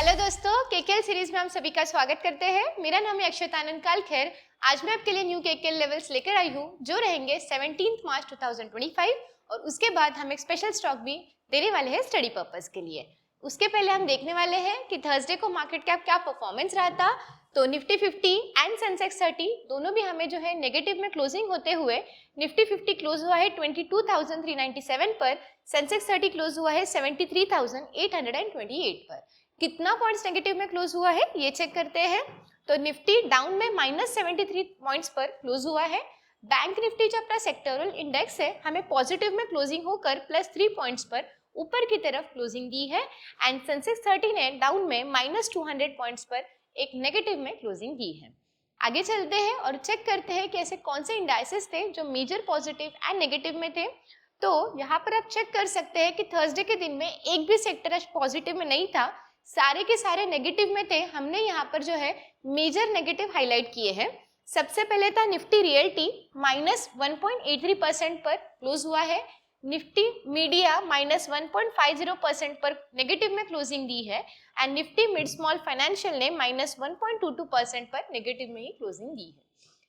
Hello दोस्तों, KKL series में हम सभी का स्वागत करते हैं। मेरा नाम है अक्षत आनंद कालखेर। आज मैं आपके लिए न्यू केकेएल लेवल्स लेकर आई हूँ जो रहेंगे 17 मार्च 2025 और उसके बाद हम एक स्पेशल स्टॉक भी देने वाले हैं स्टडी पर्पस के लिए। उसके पहले हम देखने वाले हैं कि थर्सडे को मार्केट कैप क्या परफॉर्मेंस रहा था। तो निफ्टी 50 एंड सेंसेक्स 30 दोनों भी हमें जो है नेगेटिव में क्लोजिंग होते हुए निफ्टी 50 क्लोज हुआ है 22,397 पर, सेंसेक्स 30 क्लोज हुआ है 73,828 पर। कितना पॉइंट्स नेगेटिव में क्लोज हुआ है ये चेक करते हैं। तो निफ्टी डाउन में -73 पॉइंट्स पर क्लोज हुआ है। बैंक निफ्टी जो अपना सेक्टोरल इंडेक्स है हमें पॉजिटिव में क्लोजिंग होकर +3 पॉइंट्स पर ऊपर की तरफ क्लोजिंग दी है। एंड सेंसेक्स 30 ने डाउन में -200 पॉइंट्स पर एक नेगेटिव में क्लोजिंग दी है। आगे चलते हैं और चेक करते हैं कि ऐसे कौन से इंडाइसेस थे जो मेजर पॉजिटिव एंड नेगेटिव में थे। तो यहाँ पर आप चेक कर सकते हैं कि थर्सडे के दिन में एक भी सेक्टर आज पॉजिटिव में नहीं था, सारे के सारे नेगेटिव में थे। हमने यहाँ पर जो है मेजर नेगेटिव हाईलाइट किए हैं। सबसे पहले था निफ्टी रियल्टी -1.83% पर क्लोज हुआ है। निफ्टी मीडिया -1.50% पर नेगेटिव में क्लोजिंग दी है। And Nifty mid small financial ने -1.22% पर नेगेटिव में ही क्लोजिंग दी है।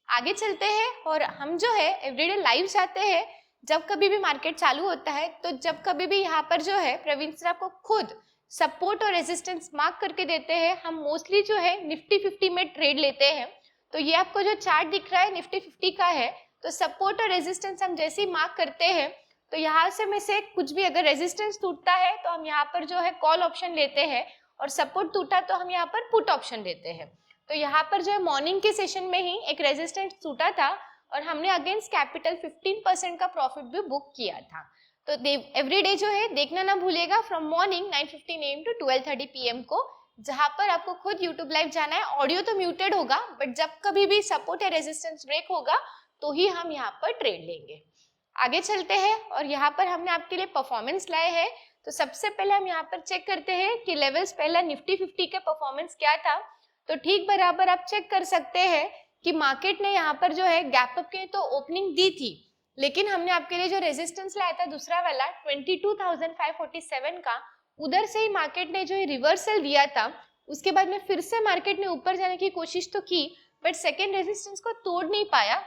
आगे चलते हैं और हम जो है एवरीडे लाइव जाते हैं। जब कभी भी मार्केट चालू होता है तो जब कभी भी यहाँ पर जो है प्रवीण सर आपको खुद सपोर्ट और रेजिस्टेंस मार्क करके देते हैं। हम मोस्टली जो है निफ्टी 50 में ट्रेड लेते हैं। तो ये आपको जो चार्ट दिख रहा है निफ्टी 50 का है। तो सपोर्ट और रेजिस्टेंस हम जैसे ही मार्क करते हैं तो यहाँ से में से कुछ भी अगर रेजिस्टेंस टूटता है तो हम यहाँ पर जो है कॉल ऑप्शन लेते हैं और सपोर्ट टूटा तो हम यहाँ पर पुट ऑप्शन लेते हैं। तो यहाँ पर जो है मॉर्निंग के सेशन में ही एक रेजिस्टेंस टूटा था और हमने अगेंस्ट कैपिटल 15% का प्रॉफिट भी बुक किया था। तो एवरीडे जो है देखना ना भूलिएगा from morning 9:15 AM to 12:30 PM को, जहां पर आपको खुद यूट्यूब लाइव जाना है। ऑडियो तो म्यूटेड होगा बट जब कभी भी सपोर्ट या रेजिस्टेंस ब्रेक होगा तो ही हम यहाँ पर ट्रेड लेंगे। आगे चलते हैं और यहाँ पर हमने आपके लिए परफॉर्मेंस लाए हैं। तो सबसे पहले हम यहाँ पर चेक करते हैं कि लेवल्स पहला निफ्टी 50 का परफॉर्मेंस क्या था। तो ठीक बराबर आप चेक कर सकते हैं कि मार्केट ने यहाँ पर जो है गैप अप के तो ओपनिंग दी थी, लेकिन हमने आपके लिए जो रेजिस्टेंस लाया था दूसरा वाला 22,547 का, उधर से ही मार्केट ने जो रिवर्सल दिया था। उसके बाद में फिर से मार्केट ने ऊपर जाने की कोशिश तो की बट सेकेंड रेजिस्टेंस को तोड़ नहीं पाया।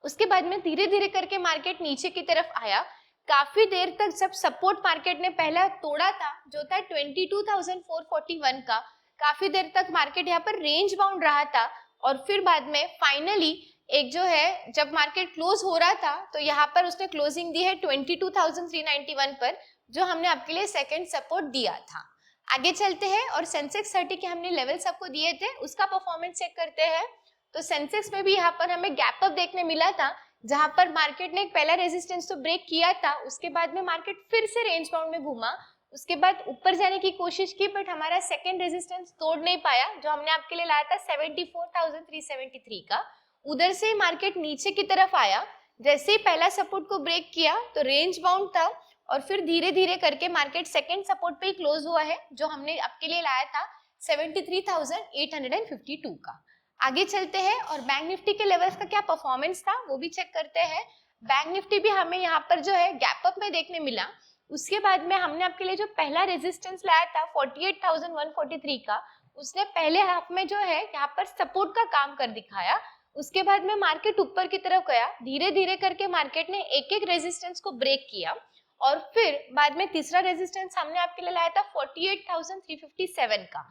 उसके बाद में धीरे धीरे करके मार्केट नीचे की तरफ आया। काफी देर तक जब सपोर्ट मार्केट ने पहला तोड़ा था जो था 22,441 का, काफी देर तक मार्केट यहाँ पर रेंज बाउंड रहा था और फिर बाद में फाइनली एक जो है जब मार्केट क्लोज हो रहा था तो यहाँ पर उसने क्लोजिंग दी है 22,391 पर, जो हमने आपके लिए सेकंड सपोर्ट दिया था। आगे चलते हैं और सेंसेक्स 30 के हमने लेवल्स आपको दिए थे उसका परफॉर्मेंस चेक करते हैं। तो सेंसेक्स में भी यहाँ पर हमें गैप अप देखने मिला था, जहां पर मार्केट ने एक पहला रेजिस्टेंस तो ब्रेक किया था। उसके बाद में मार्केट फिर से रेंज बाउंड में घूमा, उसके बाद ऊपर जाने की कोशिश की बट हमारा सेकंड रेजिस्टेंस तोड़ नहीं पाया जो हमने आपके लिए लाया था 74,373 का। उधर से मार्केट नीचे की तरफ आया। जैसे ही पहला सपोर्ट को ब्रेक किया तो रेंज बाउंड था और फिर धीरे धीरे करके मार्केट सेकंड सपोर्ट पे ही क्लोज हुआ है जो हमने आपके लिए लाया था 73,852 का। आगे चलते हैं और बैंक निफ्टी के लेवल्स का क्या परफॉर्मेंस था वो भी चेक करते हैं। बैंक निफ्टी भी हमें यहाँ पर जो है गैप अप में देखने मिला। उसके बाद में हमने आपके लिए जो पहला रेजिस्टेंस लाया था 48,143 का, उसने पहले हाफ में जो है यहाँ पर सपोर्ट का काम कर दिखाया। उसके बाद में मार्केट ऊपर की तरफ गया, धीरे धीरे करके मार्केट ने एक एक रेजिस्टेंस को ब्रेक किया और फिर बाद में तीसरा रेजिस्टेंस हमने आपके लिए लाया था 48,357 का।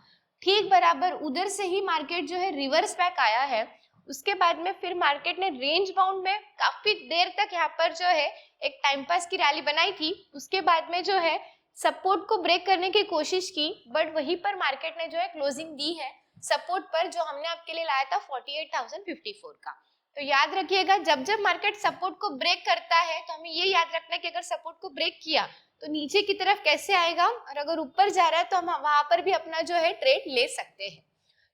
ठीक बराबर उधर से ही मार्केट जो है रिवर्स बैक आया है। उसके बाद में फिर मार्केट ने रेंज बाउंड में काफी देर तक यहाँ पर जो है एक टाइम पास की रैली बनाई थी। उसके बाद में जो है सपोर्ट को ब्रेक करने की कोशिश की बट वहीं पर मार्केट ने जो है क्लोजिंग दी है सपोर्ट पर, जो हमने आपके लिए लाया था 48,054 का। तो याद रखिएगा जब जब मार्केट सपोर्ट को ब्रेक करता है तो हमें ये याद रखना है कि अगर सपोर्ट को ब्रेक किया तो नीचे की तरफ कैसे आएगा और अगर ऊपर जा रहा है तो हम वहां पर भी अपना जो है ट्रेड ले सकते हैं।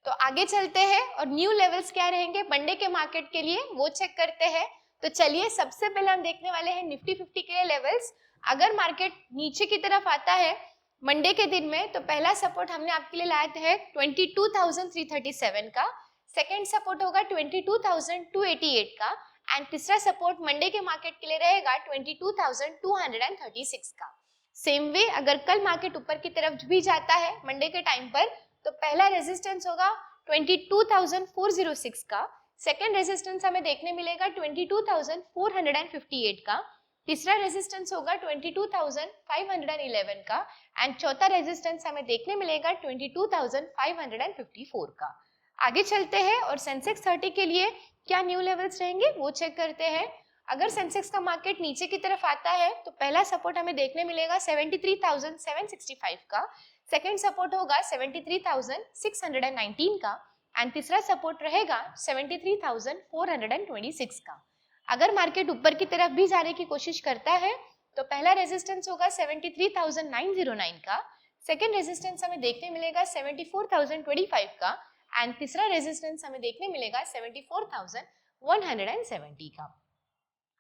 तो आगे चलते हैं और न्यू लेवल्स क्या रहेंगे मंडे के मार्केट के लिए वो चेक करते हैं। तो चलिए सबसे पहले हम देखने वाले हैं निफ्टी 50 के लेवल्स। अगर मार्केट नीचे की तरफ आता है मंडे के दिन में तो पहला सपोर्ट हमने आपके लिए लाया है 22,337 का, सेकेंड सपोर्ट होगा 22,288 का एंड तीसरा सपोर्ट मंडे के मार्केट के लिए रहेगा 22,236 का। सेम वे अगर कल मार्केट ऊपर की तरफ भी जाता है मंडे के टाइम पर, तो पहला रेजिस्टेंस होगा 22,406 का, सेकेंड रेजिस्टेंस हमें देखने मिलेगा 22,458 का, तीसरा रेजिस्टेंस होगा 22,511 का एंड चौथा रेजिस्टेंस हमें देखने मिलेगा 22,554 का। आगे चलते हैं और सेंसेक्स 30 के लिए क्या न्यू लेवल्स रहेंगे वो चेक करते हैं। अगर सेंसेक्स का मार्केट नीचे की तरफ आता है तो पहला सपोर्ट हमें देखने मिलेगा 73,765 का, सेकंड सपोर्ट होगा 73,619 का एंड तीसरा सपोर्ट रहेगा 73,426 का। अगर मार्केट ऊपर की तरफ भी जाने की कोशिश करता है तो पहला रेजिस्टेंस होगा 73,909 का, सेकंड रेजिस्टेंस हमें देखने मिलेगा 74,025 का एंड तीसरा रेजिस्टेंस हमें देखने मिलेगा 74,170 का।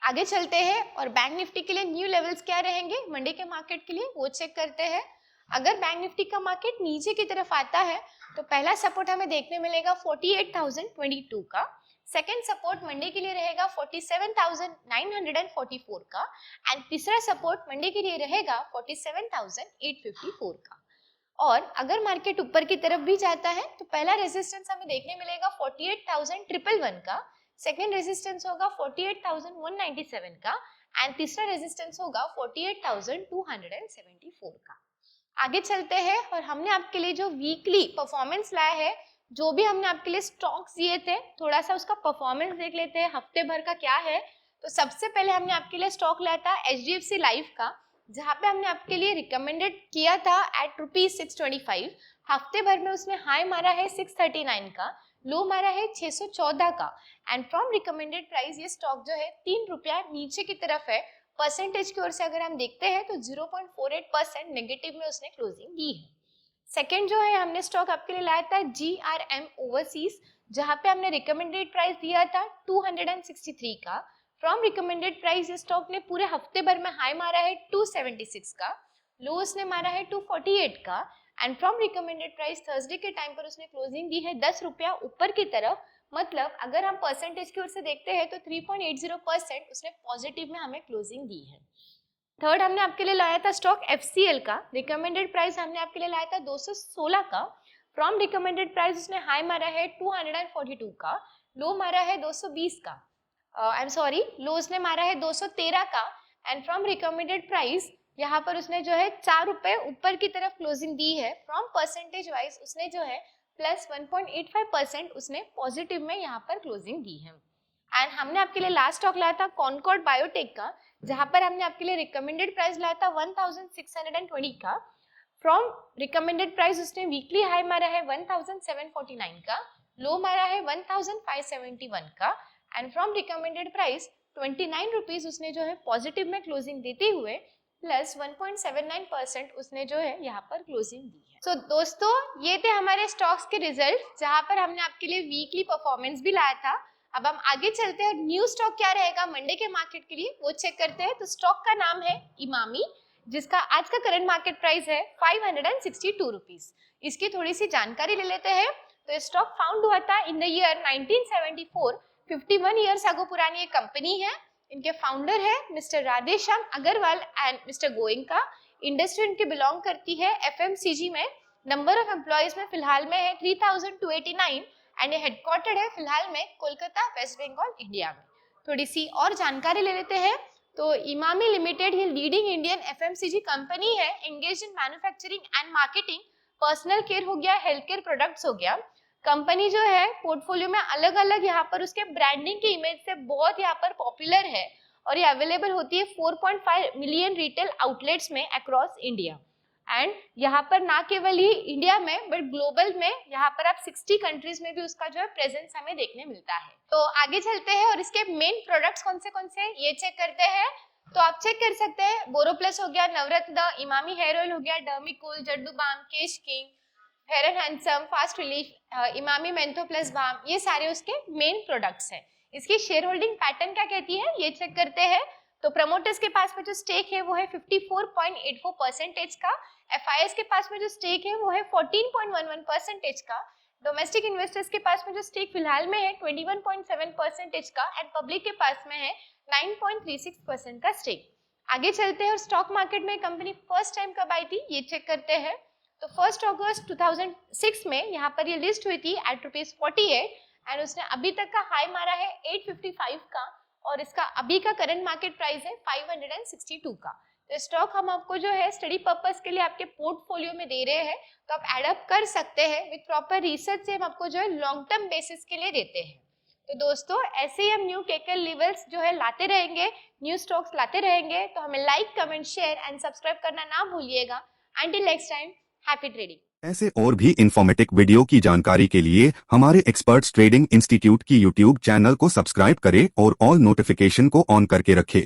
आगे चलते हैं और बैंक निफ्टी के लिए न्यू लेवल्स क्या रहेंगे मंडे के मार्केट के लिए वो चेक करते हैं। अगर बैंक निफ्टी का मार्केट नीचे की तरफ आता है तो पहला सपोर्ट हमें देखने मिलेगा 48,022 का, सेकेंड सपोर्ट मंडे के लिए रहेगा 47,944 का एंड तीसरा सपोर्ट मंडे के लिए रहेगा 47,854 का। और अगर मार्केट ऊपर की तरफ भी जाता है तो पहला रेजिस्टेंस हमें देखने मिलेगा 48,111 का, सेकेंड रेजिस्टेंस होगा 48,197 का एंड तीसरा रेजिस्टेंस होगा 48,274 का। आगे चलते हैं और हमने आपके लिए जो वीकली परफॉर्मेंस लाया है, जो भी हमने आपके लिए स्टॉक्स दिए थे, थोड़ा सा उसका परफॉर्मेंस देख लेते हैं हफ्ते भर का क्या है। तो सबसे पहले हमने आपके लिए स्टॉक लाया था HDFC लाइफ का, जहाँ पे हमने आपके लिए रिकमेंडेड किया था एट ₹625। हफ्ते भर में उसने हाई मारा है 639 का, लो मारा है 614 का एंड फ्रॉम रिकमेंडेड प्राइस ये स्टॉक जो है ₹3 नीचे की तरफ है। परसेंटेज की ओर से अगर हम देखते हैं तो 0.48% नेगेटिव में उसने क्लोजिंग दी है। सेकेंड जो है हमने स्टॉक आपके लिए लाया था GRM ओवरसीज, जहाँ पे हमने रिकमेंडेड प्राइस दिया था 263 का, फ्रॉम रिकमेंडेड प्राइस ये स्टॉक ने पूरे हफ्ते भर में हाई मारा है 276 का, लो उसने मारा है 248 का and from recommended price Thursday के टाइम पर उसने क्लोजिंग दी है ₹10 ऊपर की तरफ। मतलब अगर हम परसेंटेज की ओर से देखते हैं तो 3.80% उसने पॉजिटिव में हमें क्लोजिंग दी है। थर्ड हमने आपके लिए लाया था स्टॉक FCL का, रिकमेंडेड प्राइस हमने आपके लिए लाया था 216 का, फ्रॉम रिकमेंडेड प्राइस उसने हाई मारा है 242 का, लो मारा है 220 का, लो उसने मारा है 213 का एंड फ्रॉम रिकमेंडेड प्राइस यहाँ पर उसने जो है ₹4 ऊपर की तरफ क्लोजिंग दी है। फ्रॉम परसेंटेज वाइज उसने जो है +1.85% उसने पॉजिटिव में यहाँ पर क्लोजिंग दी है। एंड हमने आपके लिए लास्ट स्टॉक लाया था कॉनकॉर्ड बायोटेक का, जहाँ पर हमने आपके लिए रिकमेंडेड प्राइस लाया था 1620 का, फ्रॉम रिकमेंडेड प्राइस उसने वीकली हाई मारा है 1749 का, लो मारा है 1571 का and from recommended price 29 rupees उसने जो है पॉजिटिव में क्लोजिंग देते हुए +1.79% उसने जो है यहाँ पर क्लोजिंग दी है। So, दोस्तों ये थे हमारे स्टॉक्स के रिजल्ट, जहाँ पर हमने आपके लिए वीकली परफॉर्मेंस भी लाया था। अब हम आगे चलते हैं, न्यू स्टॉक क्या रहेगा मंडे के मार्केट के लिए वो चेक करते हैं। तो स्टॉक का नाम है इमामी, जिसका आज का करंट मार्केट प्राइस है 562 रुपीज। इसकी थोड़ी सी जानकारी ले लेते हैं। तो ये स्टॉक फाउंड हुआ था in the year 1974, 51 years ago पुरानी ये कंपनी है। इनके फाउंडर है mister Radheshyam Agarwal and mister Goenka. Industry इनकी बिलोंग करती है FMCG में। नंबर ऑफ एम्प्लॉयज में फिलहाल में है 3289 एंड ये हेडक्वार्टर्ड है फिलहाल में कोलकाता, वेस्ट बंगाल, इंडिया में। थोड़ी सी और जानकारी ले लेते हैं। तो इमामी लिमिटेड ये लीडिंग इंडियन FMCG कंपनी है, engage in manufacturing and marketing, personal care हो गया, हेल्थ केयर प्रोडक्ट्स हो गया। कंपनी जो है पोर्टफोलियो में अलग अलग यहाँ पर उसके ब्रांडिंग के इमेज से बहुत यहाँ पर पॉपुलर है और ये अवेलेबल होती है 4.5 मिलियन रिटेल आउटलेट्स में अक्रॉस इंडिया। एंड यहाँ पर ना केवल ही इंडिया में बट ग्लोबल में यहाँ पर आप 60 कंट्रीज में भी उसका जो है प्रेजेंस हमें देखने मिलता है। तो आगे चलते हैं और इसके मेन प्रोडक्ट्स कौन से हैं ये चेक करते हैं। तो आप चेक कर सकते हैं, बोरोप्लस हो गया, नवरत्न, इमामी हेयर ऑयल हो गया, Dermicool, Zandu balm, Kesh King, Fair and Handsome, Fast Relief, Emami Mentho Plus balm, ये सारे उसके मेन प्रोडक्ट्स हैं। इसकी शेयर होल्डिंग पैटर्न क्या कहती है ये चेक करते हैं। तो प्रमोटर्स के पास में जो स्टेक है वो है 54.84% का, FIS के पास में जो स्टेक है वो है 14.11% का, डोमेस्टिक इन्वेस्टर्स के पास में जो स्टेक फिलहाल में है 21.7% का एंड पब्लिक के पास में है 9.36% का स्टेक। आगे चलते हैं और स्टॉक मार्केट में कंपनी फर्स्ट टाइम कब आई थी ये चेक करते हैं। तो 1 अगस्त 2006 में यहाँ पर ये लिस्ट हुई थी एट ₹48 एंड उसने अभी तक का हाई मारा है 855 का और इसका अभी का करंट मार्केट प्राइस है 562 का। तो स्टॉक हम आपको जो है स्टडी पर्पस के लिए आपके पोर्टफोलियो में दे रहे हैं, तो आप एडअप कर सकते हैं विद प्रॉपर रिसर्च से। हम आपको जो है लॉन्ग टर्म बेसिस के लिए देते हैं। तो दोस्तों ऐसे ही हम न्यू केकल लेवल्स जो है लाते रहेंगे, न्यू स्टॉक्स लाते रहेंगे। तो हमें like, comment, share and subscribe करना ना भूलिएगा। Until next time, happy trading. ऐसे और भी इंफॉर्मेटिव वीडियो की जानकारी के लिए हमारे एक्सपर्ट्स ट्रेडिंग इंस्टीट्यूट की यूट्यूब चैनल को सब्सक्राइब करें और ऑल नोटिफिकेशन को ऑन करके रखें।